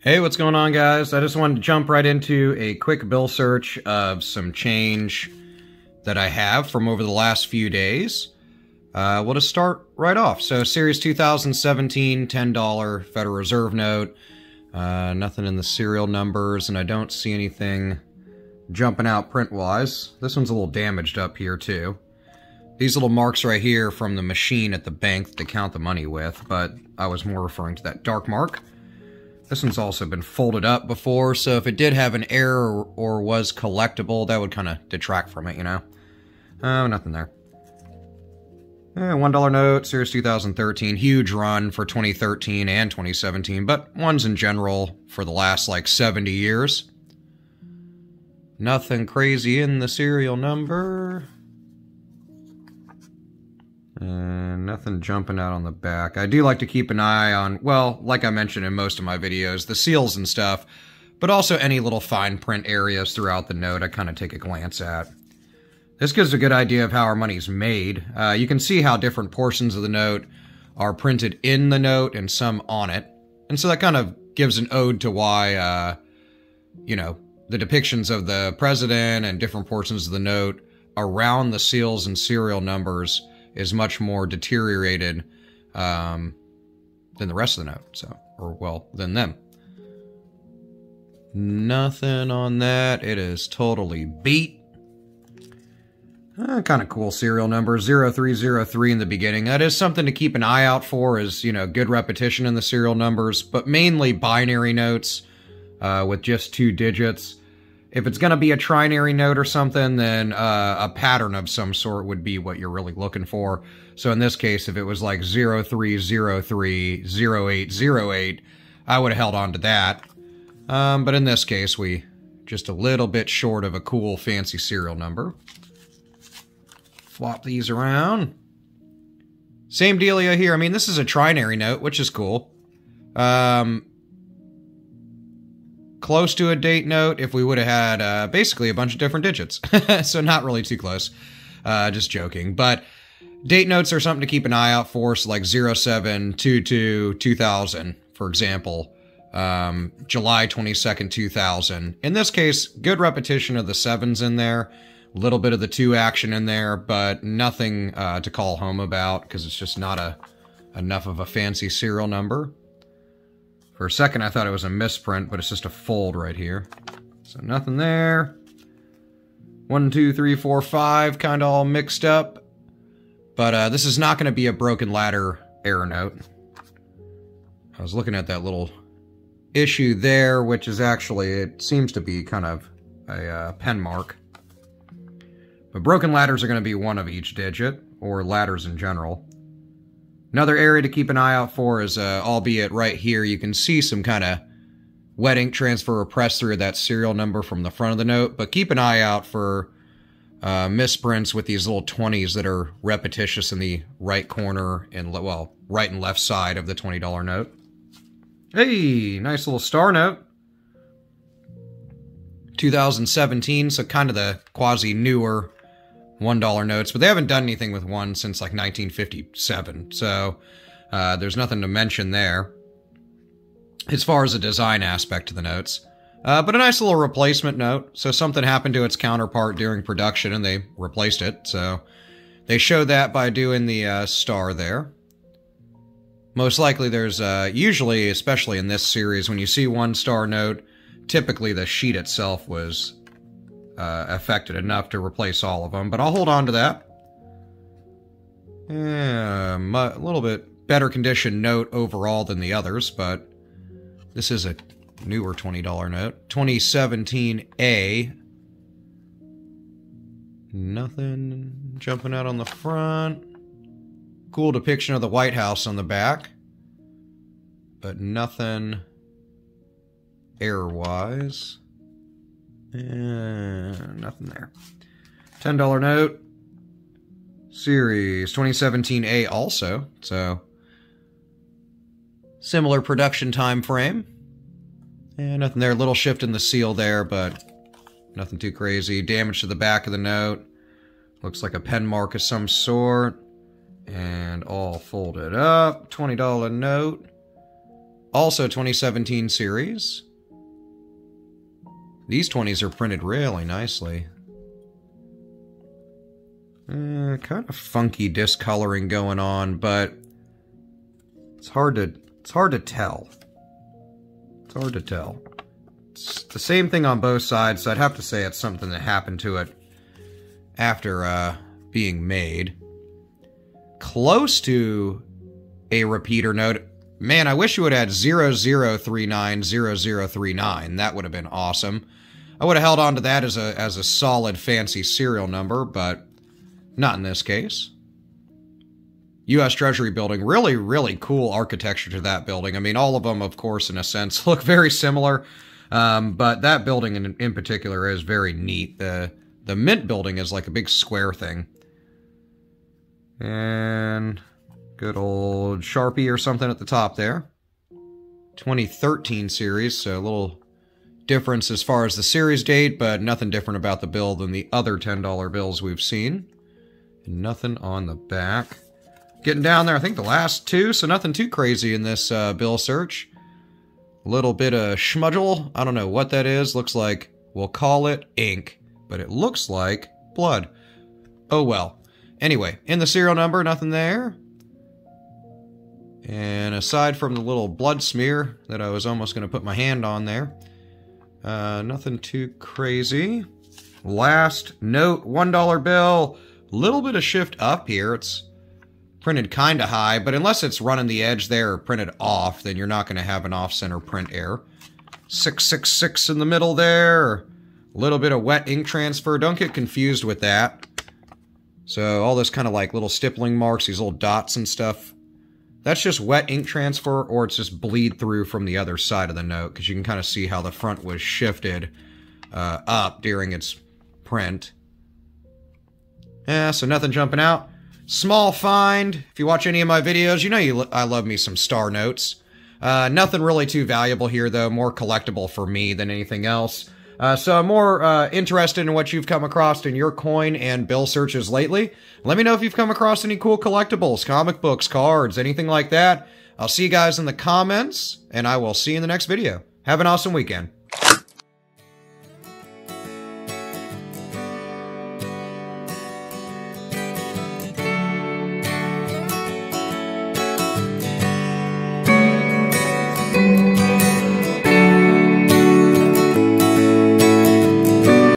Hey, what's going on, guys? I just wanted to jump right into a quick bill search of some change that I have from over the last few days. We'll just start right off. So, Series 2017 $10 Federal Reserve note. Nothing in the serial numbers, and I don't see anything jumping out print-wise. This one's a little damaged up here, too. These little marks right here from the machine at the bank to count the money with, but I was more referring to that dark mark. This one's also been folded up before, so if it did have an error or was collectible, that would kind of detract from it, you know? Oh, nothing there. $1 note, Series 2013, huge run for 2013 and 2017, but ones in general for the last, like, 70 years. Nothing crazy in the serial number. And nothing jumping out on the back. I do like to keep an eye on, well, like I mentioned in most of my videos, the seals and stuff, but also any little fine print areas throughout the note I kind of take a glance at. This gives a good idea of how our money's made. You can see how different portions of the note are printed in the note and some on it. And so that kind of gives an ode to why, you know, the depictions of the president and different portions of the note around the seals and serial numbers is much more deteriorated than the rest of the note, so, or, well, than them. Nothing on that. It is totally beat. Kind of cool serial number, 0303 in the beginning. That is something to keep an eye out for, is, you know, good repetition in the serial numbers, but mainly binary notes with just 2 digits. If it's going to be a trinary note or something, then a pattern of some sort would be what you're really looking for. So in this case, if it was like 0303 0808, I would have held on to that. But in this case, we just a little bit short of a cool, fancy serial number. Flop these around. Same dealio here. I mean, this is a trinary note, which is cool. Close to a date note if we would have had basically a bunch of different digits. So not really too close. Just joking. But date notes are something to keep an eye out for. So like 0722 2000, for example. July 22nd, 2000. In this case, good repetition of the 7s in there. A little bit of the 2 action in there, but nothing to call home about because it's just not enough of a fancy serial number. For a second, I thought it was a misprint, but it's just a fold right here. So nothing there. 1, 2, 3, 4, 5, kind of all mixed up. But this is not going to be a broken ladder error note. I was looking at that little issue there, which is actually, it seems to be kind of a pen mark. But broken ladders are going to be 1 of each digit, or ladders in general. Another area to keep an eye out for is, albeit right here, you can see some kind of wet ink transfer or press through of that serial number from the front of the note, but keep an eye out for misprints with these little 20s that are repetitious in the right corner and, well, right and left side of the $20 note. Hey, nice little Starnote. 2017, so kind of the quasi-newer $1 notes, but they haven't done anything with one since like 1957, so there's nothing to mention there as far as a design aspect to the notes. But a nice little replacement note, so something happened to its counterpart during production and they replaced it, so they showed that by doing the star there. Most likely there's usually, especially in this series, when you see $1 note, typically the sheet itself was affected enough to replace all of them, but I'll hold on to that. Yeah, a little bit better condition note overall than the others, but this is a newer $20 note. 2017A. Nothing jumping out on the front. Cool depiction of the White House on the back, but nothing error-wise. Nothing there. $10 note. Series 2017A also. So, similar production time frame. And nothing there. Little shift in the seal there, but nothing too crazy. Damage to the back of the note. Looks like a pen mark of some sort. And all folded up. $20 note. Also 2017 series. These 20s are printed really nicely. Kind of funky discoloring going on, but it's hard to tell. It's hard to tell. It's the same thing on both sides, so I'd have to say it's something that happened to it after being made. Close to a repeater note. Man, I wish you would have had 00390039. That would have been awesome. I would have held on to that as a solid fancy serial number, but not in this case. U.S. Treasury building. Really, really cool architecture to that building. I mean, all of them, of course, in a sense, look very similar. But that building in particular is very neat. The Mint building is like a big square thing. And good old Sharpie or something at the top there. 2013 series, so a little difference as far as the series date, but nothing different about the bill than the other $10 bills we've seen. And nothing on the back. Getting down there, I think the last two, so nothing too crazy in this bill search. A little bit of schmudgel. I don't know what that is. Looks like, we'll call it ink, but it looks like blood. Oh well. Anyway, in the serial number, nothing there. And aside from the little blood smear that I was almost going to put my hand on there, nothing too crazy. Last note, $1 bill. Little bit of shift up here. It's printed kind of high, but unless it's running the edge there or printed off, then you're not going to have an off-center print error. 666 in the middle there. A little bit of wet ink transfer. Don't get confused with that. So all this kind of like little stippling marks, these little dots and stuff, that's just wet ink transfer, or it's just bleed through from the other side of the note, because you can kind of see how the front was shifted up during its print. Yeah, so nothing jumping out. Small find. If you watch any of my videos, you know I love me some Starnotes. Nothing really too valuable here, though. More collectible for me than anything else. So I'm more interested in what you've come across in your coin and bill searches lately. Let me know if you've come across any cool collectibles, comic books, cards, anything like that. I'll see you guys in the comments, and I will see you in the next video. Have an awesome weekend.